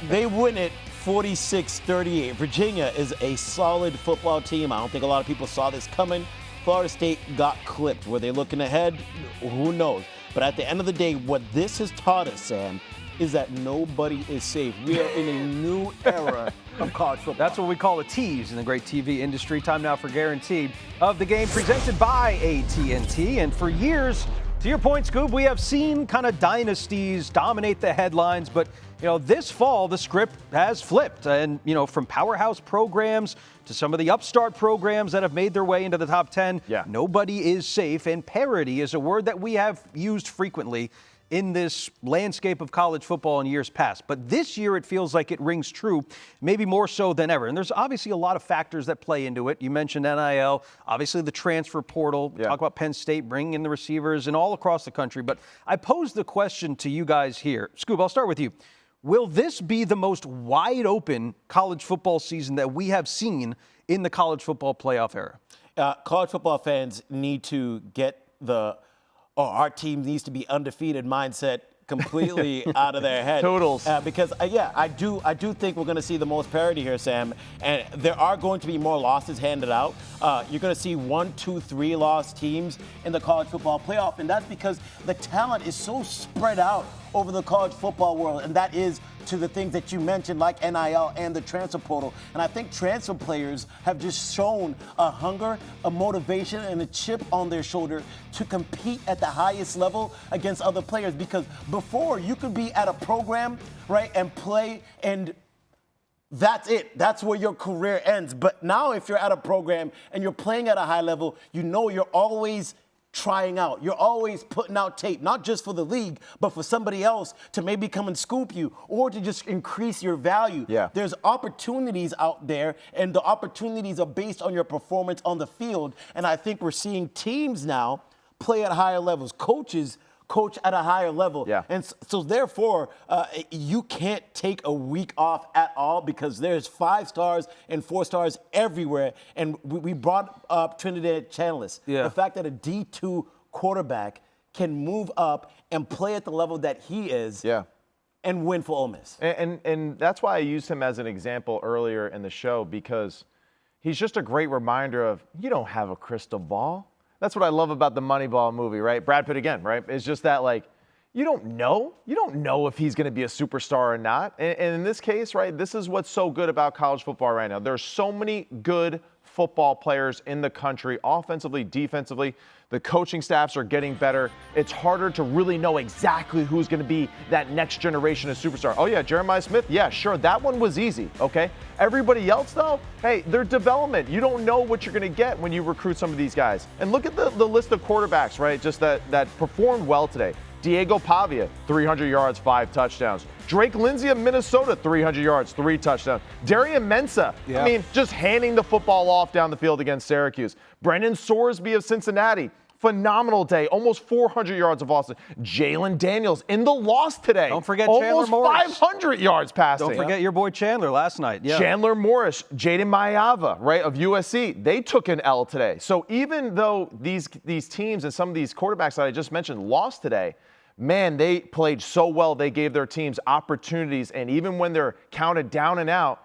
They win it 46-38. Virginia is a solid football team. I don't think a lot of people saw this coming. Florida State got clipped. Were they looking ahead? Who knows? But at the end of the day, what this has taught us, Sam, is that nobody is safe. We are in a new era of college football. That's what we call a tease in the great TV industry. Time now for Guaranteed of the Game, presented by AT&T. And for years, to your point, Scoob, we have seen kind of dynasties dominate the headlines, but this fall the script has flipped, and from powerhouse programs to some of the upstart programs that have made their way into the top 10, nobody is safe, and parity is a word that we have used frequently in this landscape of college football in years past. But this year it feels like it rings true, maybe more so than ever. And there's obviously a lot of factors that play into it. You mentioned NIL, obviously the transfer portal, talk about Penn State bringing in the receivers and all across the country. But I pose the question to you guys here. Scoob, I'll start with you. Will this be the most wide open college football season that we have seen in the college football playoff era? College football fans need to get our team needs to be undefeated mindset completely out of their head. Totals. Because I do think we're going to see the most parity here, Sam. And there are going to be more losses handed out. You're going to see 1, 2, 3 loss teams in the college football playoff, and that's because the talent is so spread out over the college football world, and that is to the things that you mentioned, like NIL and the transfer portal. And I think transfer players have just shown a hunger, a motivation, and a chip on their shoulder to compete at the highest level against other players. Because before, you could be at a program, right, and play, and that's it. That's where your career ends. But now if you're at a program and you're playing at a high level, you're always trying out. You're always putting out tape, not just for the league, but for somebody else to maybe come and scoop you or to just increase your value. Yeah. There's opportunities out there, and the opportunities are based on your performance on the field. And I think we're seeing teams now play at higher levels. Coaches coach at a higher level. Yeah. And so therefore, you can't take a week off at all because there's 5 stars and 4 stars everywhere. And we brought up Trinidad Chanlis. Yeah. The fact that a D2 quarterback can move up and play at the level that he is and win for Ole Miss. And that's why I used him as an example earlier in the show, because he's just a great reminder of you don't have a crystal ball. That's what I love about the Moneyball movie, right? Brad Pitt again, right? It's just that, you don't know. You don't know if he's going to be a superstar or not. And in this case, right, this is what's so good about college football right now. There's so many good football players in the country, offensively, defensively. The coaching staffs are getting better. It's harder to really know exactly who's going to be that next generation of superstar. Oh, yeah, Jeremiah Smith? Yeah, sure. That one was easy, okay? Everybody else, though, hey, their development. You don't know what you're going to get when you recruit some of these guys. And look at the list of quarterbacks, right, just that performed well today. Diego Pavia, 300 yards, 5 touchdowns. Drake Lindsey of Minnesota, 300 yards, 3 touchdowns. Darian Mensah, I mean, just handing the football off down the field against Syracuse. Brendan Sorsby of Cincinnati, phenomenal day, almost 400 yards of offense. Jalen Daniels in the loss today. Don't forget Chandler Morris. Almost 500 yards passing. Don't forget your boy Chandler last night. Yeah. Chandler Morris, Jaden Mayava, right, of USC, they took an L today. So even though these teams and some of these quarterbacks that I just mentioned lost today, man, they played so well. They gave their teams opportunities, and even when they're counted down and out,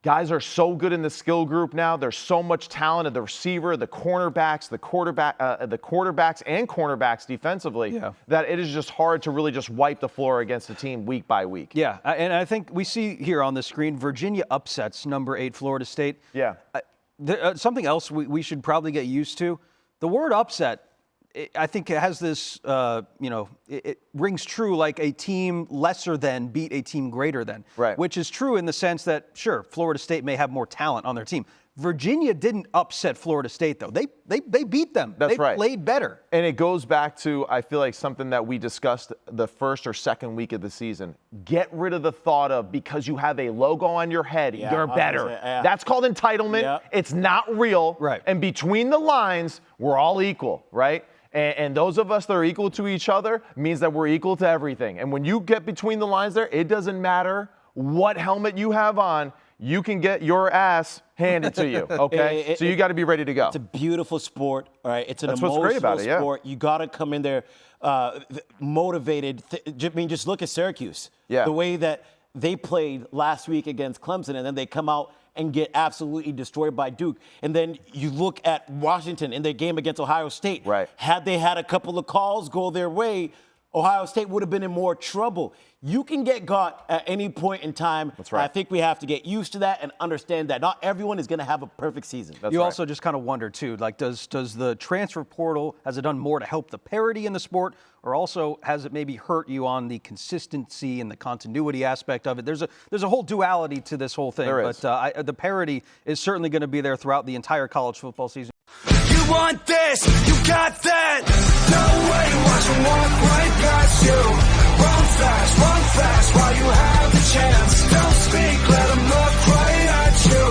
guys are so good in the skill group now. There's so much talent at the receiver, the cornerbacks, the quarterbacks and cornerbacks defensively that it is just hard to really just wipe the floor against a team week by week. Yeah, and I think we see here on the screen, Virginia upsets number 8 Florida State. Yeah. Something else we should probably get used to, the word upset, I think it has this, it rings true like a team lesser than beat a team greater than. Right. Which is true in the sense that, sure, Florida State may have more talent on their team. Virginia didn't upset Florida State, though. They beat them. That's right. They played better. And it goes back to, I feel like, something that we discussed the first or second week of the season. Get rid of the thought of because you have a logo on your head, you're better. That's called entitlement. Yeah. It's not real. Right. And between the lines, we're all equal, right? And those of us that are equal to each other means that we're equal to everything. And when you get between the lines there, it doesn't matter what helmet you have on. You can get your ass handed to you, okay? So you got to be ready to go. It's a beautiful sport, all right? It's an That's emotional what's great about it, sport. You got to come in there motivated. Just look at Syracuse. Yeah. The way that they played last week against Clemson, and then they come out and get absolutely destroyed by Duke. And then you look at Washington in their game against Ohio State. Right. Had they had a couple of calls go their way, Ohio State would have been in more trouble. You can get got at any point in time. That's right. I think we have to get used to that and understand that not everyone is going to have a perfect season. You also just kind of wonder, too, like, does the transfer portal, has it done more to help the parity in the sport, or also has it maybe hurt you on the consistency and the continuity aspect of it? There's a whole duality to this whole thing. There is. But the parity is certainly going to be there throughout the entire college football season. You want this, you got that. No way, watch them walk right past you. Run fast while you have the chance. Don't speak, let them look right at you.